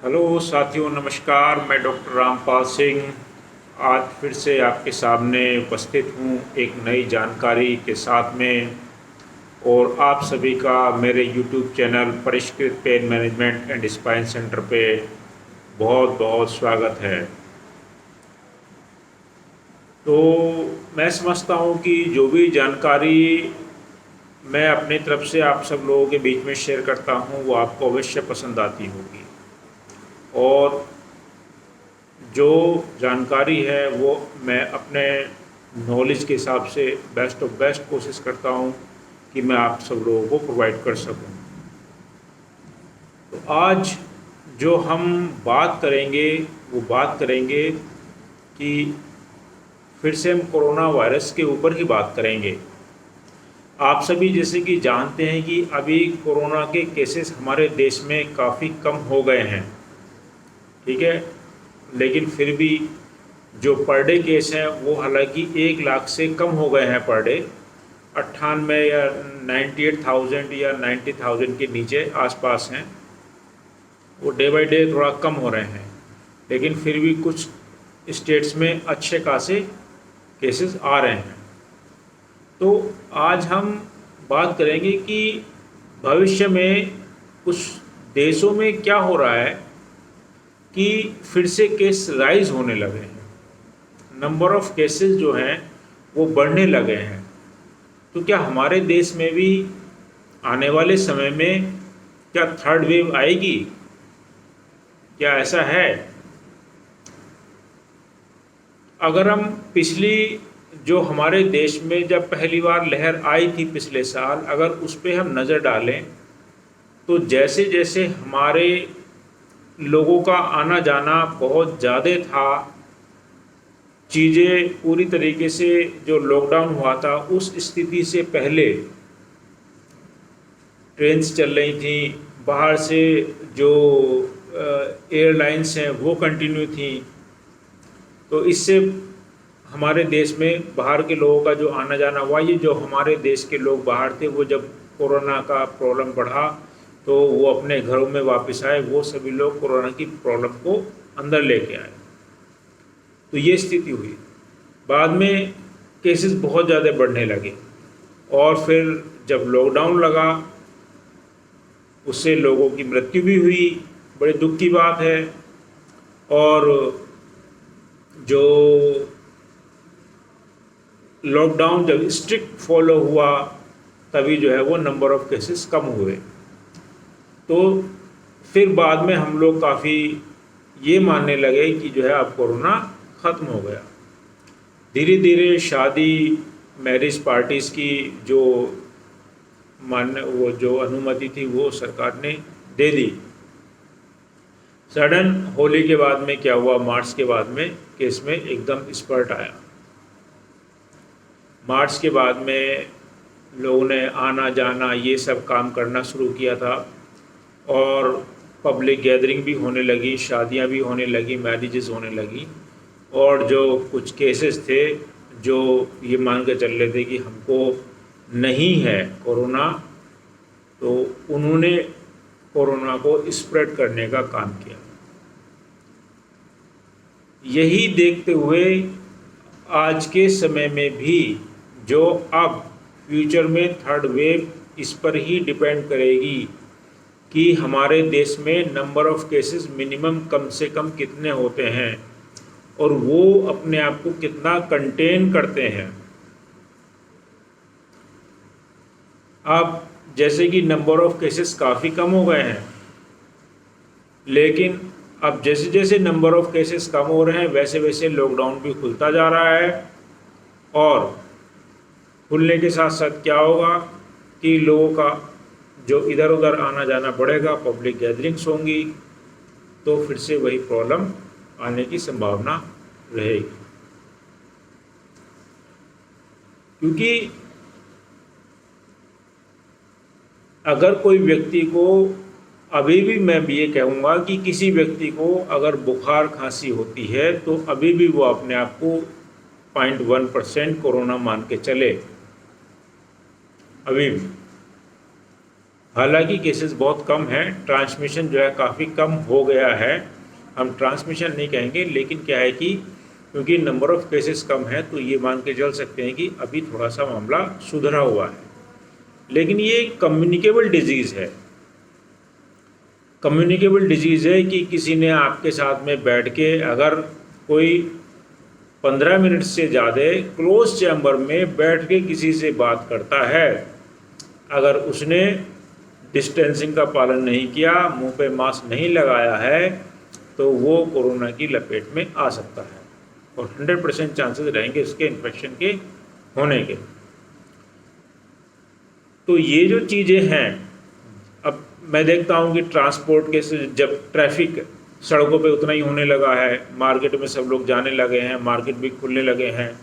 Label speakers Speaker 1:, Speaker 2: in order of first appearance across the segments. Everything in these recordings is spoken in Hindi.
Speaker 1: हेलो साथियों, नमस्कार। मैं डॉक्टर रामपाल सिंह आज फिर से आपके सामने उपस्थित हूँ एक नई जानकारी के साथ में। और आप सभी का मेरे यूट्यूब चैनल परिष्कृत pain management and spine centre पे बहुत बहुत स्वागत है। तो मैं समझता हूँ कि जो भी जानकारी मैं अपनी तरफ से आप सब लोगों के बीच में शेयर करता हूँ वो आपको अवश्य पसंद आती होगी। और जो जानकारी है वो मैं अपने नॉलेज के हिसाब से बेस्ट ऑफ बेस्ट कोशिश करता हूँ कि मैं आप सब लोगों को प्रोवाइड कर सकूँ। तो आज जो हम बात करेंगे वो बात करेंगे कि फिर से हम कोरोना वायरस के ऊपर ही बात करेंगे। आप सभी जैसे कि जानते हैं कि अभी कोरोना के केसेस हमारे देश में काफ़ी कम हो गए हैं, ठीक है। लेकिन फिर भी जो पर डे केस हैं वो हालांकि 1 लाख से कम हो गए हैं पर डे। 98 या 98,000 या 90,000 के नीचे आसपास हैं। वो डे बाय डे थोड़ा कम हो रहे हैं, लेकिन फिर भी कुछ स्टेट्स में अच्छे खासे केसेस आ रहे हैं। तो आज हम बात करेंगे कि भविष्य में कुछ देशों में क्या हो रहा है कि फिर से केस राइज होने लगे हैं, नंबर ऑफ केसेस जो हैं वो बढ़ने लगे हैं। तो क्या हमारे देश में भी आने वाले समय में क्या थर्ड वेव आएगी? क्या ऐसा है? अगर हम पिछली जो हमारे देश में जब पहली बार लहर आई थी पिछले साल, अगर उस पर हम नज़र डालें तो जैसे जैसे हमारे लोगों का आना जाना बहुत ज़्यादा था, चीज़ें पूरी तरीके से जो लॉकडाउन हुआ था उस स्थिति से पहले ट्रेन्स चल रही थी, बाहर से जो एयरलाइंस हैं वो कंटिन्यू थी। तो इससे हमारे देश में बाहर के लोगों का जो आना जाना हुआ, ये जो हमारे देश के लोग बाहर थे वो जब कोरोना का प्रॉब्लम बढ़ा तो वो अपने घरों में वापस आए, वो सभी लोग कोरोना की प्रॉब्लम को अंदर लेके आए। तो ये स्थिति हुई। बाद में केसेस बहुत ज़्यादा बढ़ने लगे और फिर जब लॉकडाउन लगा उससे लोगों की मृत्यु भी हुई, बड़े दुख की बात है। और जो लॉकडाउन जब स्ट्रिक्ट फॉलो हुआ तभी जो है वो नंबर ऑफ़ केसेस कम हुए। तो फिर बाद में हम लोग काफ़ी ये मानने लगे कि जो है अब कोरोना ख़त्म हो गया। धीरे धीरे शादी मैरिज पार्टीज़ की जो वो जो अनुमति थी वो सरकार ने दे दी। सडन होली के बाद में क्या हुआ, मार्च के बाद में केस में एकदम स्पर्ट आया। मार्च के बाद में लोगों ने आना जाना ये सब काम करना शुरू किया था और पब्लिक गैदरिंग भी होने लगी, शादियां भी होने लगी, मैरिजेस होने लगी। और जो कुछ केसेस थे जो ये मान के चल रहे थे कि हमको नहीं है कोरोना, तो उन्होंने कोरोना को स्प्रेड करने का काम किया। यही देखते हुए आज के समय में भी जो अब फ्यूचर में थर्ड वेव, इस पर ही डिपेंड करेगी कि हमारे देश में नंबर ऑफ़ केसेस मिनिमम कम से कम कितने होते हैं और वो अपने आप को कितना कंटेन करते हैं। अब जैसे कि नंबर ऑफ़ केसेस काफ़ी कम हो गए हैं, लेकिन अब जैसे जैसे नंबर ऑफ़ केसेस कम हो रहे हैं वैसे वैसे लॉकडाउन भी खुलता जा रहा है। और खुलने के साथ साथ क्या होगा कि लोगों का जो इधर उधर आना जाना बढ़ेगा, पब्लिक गैदरिंग्स होंगी, तो फिर से वही प्रॉब्लम आने की संभावना रहेगी। क्योंकि अगर कोई व्यक्ति को, अभी भी मैं भी ये कहूँगा कि किसी व्यक्ति को अगर बुखार खांसी होती है तो अभी भी वो अपने आप को 0.1% कोरोना मान के चले। अभी भी हालांकि केसेस बहुत कम हैं, ट्रांसमिशन जो है काफ़ी कम हो गया है। हम ट्रांसमिशन नहीं कहेंगे, लेकिन क्या है कि क्योंकि नंबर ऑफ़ केसेस कम है तो ये मान के चल सकते हैं कि अभी थोड़ा सा मामला सुधरा हुआ है। लेकिन ये कम्युनिकेबल डिजीज़ है। कम्युनिकेबल डिजीज़ है कि किसी ने आपके साथ में बैठ के अगर कोई 15 मिनट से ज़्यादा क्लोज चैम्बर में बैठ के किसी से बात करता है, अगर उसने डिस्टेंसिंग का पालन नहीं किया, मुंह पे मास्क नहीं लगाया है, तो वो कोरोना की लपेट में आ सकता है और 100% चांसेस रहेंगे इसके इन्फेक्शन के होने के। तो ये जो चीज़ें हैं, अब मैं देखता हूँ कि ट्रांसपोर्ट के जब ट्रैफिक सड़कों पे उतना ही होने लगा है, मार्केट में सब लोग जाने लगे हैं, मार्केट भी खुलने लगे हैं,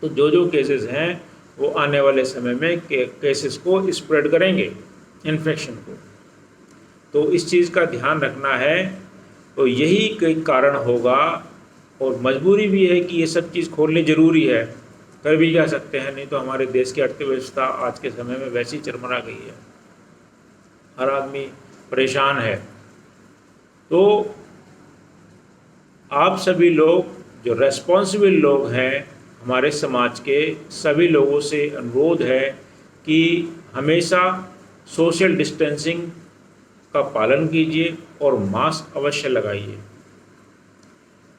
Speaker 1: तो जो जो केसेस हैं वो आने वाले समय में केसेस को स्प्रेड करेंगे, इन्फेक्शन को। तो इस चीज़ का ध्यान रखना है। तो यही कोई कारण होगा और मजबूरी भी है कि ये सब चीज़ खोलनी ज़रूरी है। कर भी जा सकते हैं, नहीं तो हमारे देश की अर्थव्यवस्था आज के समय में वैसी चरमरा गई है, हर आदमी परेशान है। तो आप सभी लोग जो रेस्पॉन्सिबल लोग हैं, हमारे समाज के सभी लोगों से अनुरोध है कि हमेशा सोशल डिस्टेंसिंग का पालन कीजिए और मास्क अवश्य लगाइए।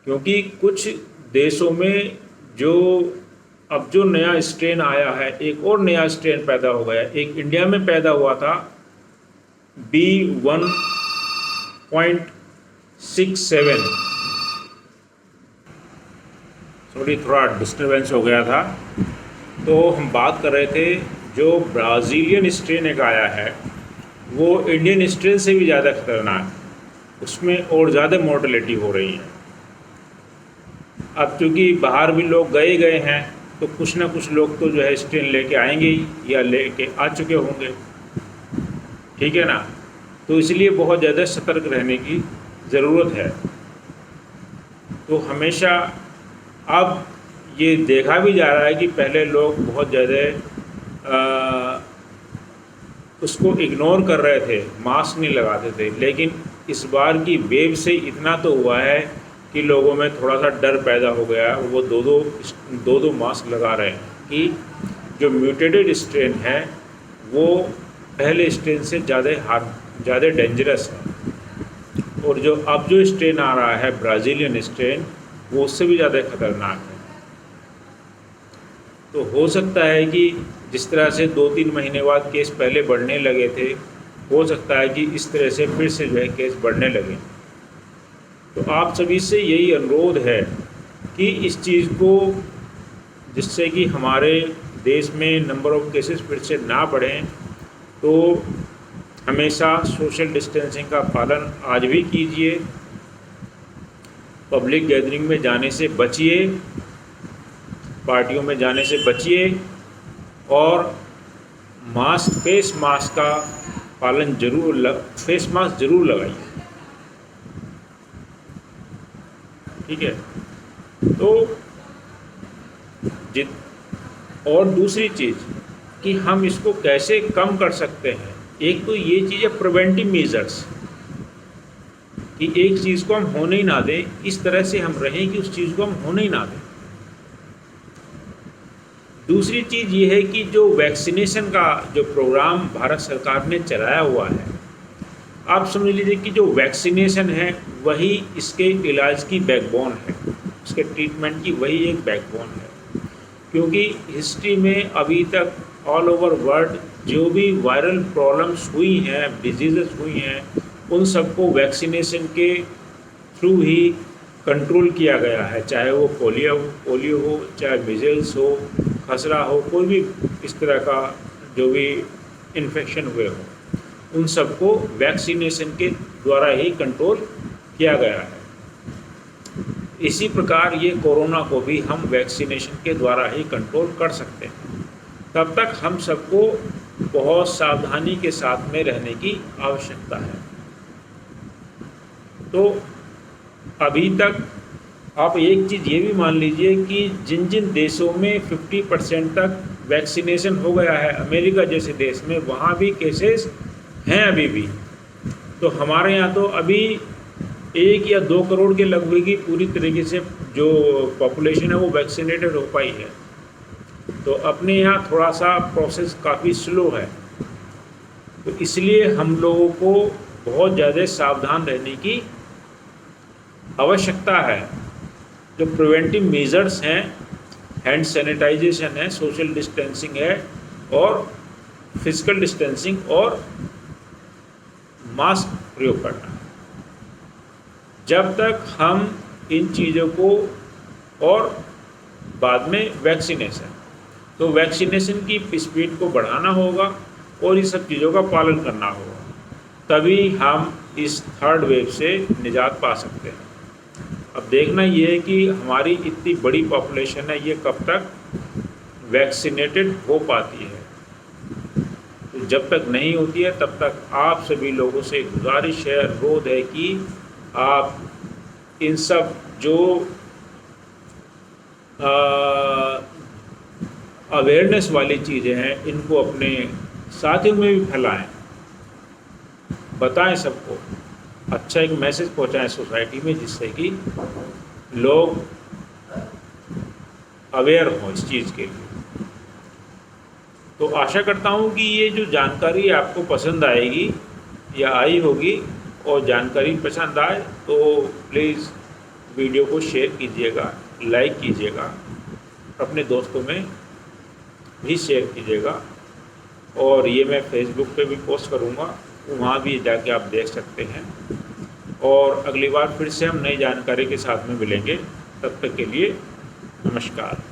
Speaker 1: क्योंकि कुछ देशों में जो नया स्ट्रेन आया है, एक और नया स्ट्रेन पैदा हो गया। एक इंडिया में पैदा हुआ था B1.67, सॉरी थोड़ा डिस्टर्बेंस हो गया था। तो हम बात कर रहे थे जो ब्राज़ीलियन स्ट्रेन एक आया है, वो इंडियन स्ट्रेन से भी ज़्यादा खतरनाक है, उसमें और ज़्यादा मोर्टेलिटी हो रही है। अब चूँकि बाहर भी लोग गए हैं, तो कुछ ना कुछ लोग तो जो है स्ट्रेन लेके आएंगे ही या लेके आ चुके होंगे, ठीक है ना। तो इसलिए बहुत ज़्यादा सतर्क रहने की ज़रूरत है। तो हमेशा अब ये देखा भी जा रहा है कि पहले लोग बहुत ज़्यादा उसको इग्नोर कर रहे थे, मास्क नहीं लगाते थे, लेकिन इस बार की वेव से इतना तो हुआ है कि लोगों में थोड़ा सा डर पैदा हो गया। वो दो मास्क लगा रहे हैं कि जो म्यूटेटेड स्ट्रेन है वो पहले स्ट्रेन से ज़्यादा डेंजरस है, और जो स्ट्रेन आ रहा है ब्राज़ीलियन स्ट्रेन, वो उससे भी ज़्यादा खतरनाक है। तो हो सकता है कि जिस तरह से 2-3 महीने बाद केस पहले बढ़ने लगे थे, हो सकता है कि इस तरह से फिर से जो है केस बढ़ने लगे। तो आप सभी से यही अनुरोध है कि इस चीज़ को, जिससे कि हमारे देश में नंबर ऑफ़ केसेस फिर से ना बढ़ें, तो हमेशा सोशल डिस्टेंसिंग का पालन आज भी कीजिए। पब्लिक गैदरिंग में जाने से बचिए, पार्टियों में जाने से बचिए, और फेस मास्क का पालन फेस मास्क ज़रूर लगाइए, ठीक है। तो और दूसरी चीज़ कि हम इसको कैसे कम कर सकते हैं, एक तो ये चीज़ है प्रिवेंटिव मेजर्स, कि एक चीज़ को हम होने ही ना दें, इस तरह से हम रहें कि उस चीज़ को हम होने ही ना दें। दूसरी चीज़ ये है कि जो वैक्सीनेशन का जो प्रोग्राम भारत सरकार ने चलाया हुआ है, आप समझ लीजिए कि जो वैक्सीनेशन है वही इसके इलाज की बैकबोन है, इसके ट्रीटमेंट की वही एक बैकबोन है। क्योंकि हिस्ट्री में अभी तक ऑल ओवर वर्ल्ड जो भी वायरल प्रॉब्लम्स हुई हैं, डिजीज़ेस हुई हैं, उन सबको वैक्सीनेशन के थ्रू ही कंट्रोल किया गया है। चाहे वो पोलियो हो, चाहे मिज़ल्स हो, खसरा हो, कोई भी इस तरह का जो भी इन्फेक्शन हुए हो, उन सबको वैक्सीनेशन के द्वारा ही कंट्रोल किया गया है। इसी प्रकार ये कोरोना को भी हम वैक्सीनेशन के द्वारा ही कंट्रोल कर सकते हैं। तब तक हम सबको बहुत सावधानी के साथ में रहने की आवश्यकता है। तो अभी तक आप एक चीज़ ये भी मान लीजिए कि जिन जिन देशों में 50% तक वैक्सीनेशन हो गया है, अमेरिका जैसे देश में, वहाँ भी केसेस हैं अभी भी। तो हमारे यहाँ तो अभी 1 या 2 करोड़ के लगभग ही पूरी तरीके से जो पॉपुलेशन है वो वैक्सीनेटेड हो पाई है। तो अपने यहाँ थोड़ा सा प्रोसेस काफ़ी स्लो है, तो इसलिए हम लोगों को बहुत ज़्यादा सावधान रहने की आवश्यकता है। जो प्रिवेंटिव मेजर्स हैं, हैंड सैनिटाइजेशन है, सोशल डिस्टेंसिंग है और फिजिकल डिस्टेंसिंग और मास्क प्रयोग करना। जब तक हम इन चीज़ों को, और बाद में वैक्सीनेशन, तो वैक्सीनेशन की स्पीड को बढ़ाना होगा और इस सब चीज़ों का पालन करना होगा, तभी हम इस 3rd वेव से निजात पा सकते हैं। अब देखना ये है कि हमारी इतनी बड़ी पॉपुलेशन है, ये कब तक वैक्सीनेटेड हो पाती है। तो जब तक नहीं होती है तब तक आप सभी लोगों से गुजारिश है, अनुरोध है कि आप इन सब जो अवेयरनेस वाली चीज़ें हैं इनको अपने साथियों में भी फैलाएं, बताएं सबको, अच्छा एक मैसेज पहुंचाएं सोसाइटी में, जिससे कि लोग अवेयर हों इस चीज़ के लिए। तो आशा करता हूं कि ये जो जानकारी आपको पसंद आएगी या आई होगी, और जानकारी पसंद आए तो प्लीज़ वीडियो को शेयर कीजिएगा, लाइक कीजिएगा, अपने दोस्तों में भी शेयर कीजिएगा। और ये मैं फेसबुक पे भी पोस्ट करूँगा, वहाँ भी जाके आप देख सकते हैं। और अगली बार फिर से हम नई जानकारी के साथ में मिलेंगे, तब तक के लिए नमस्कार।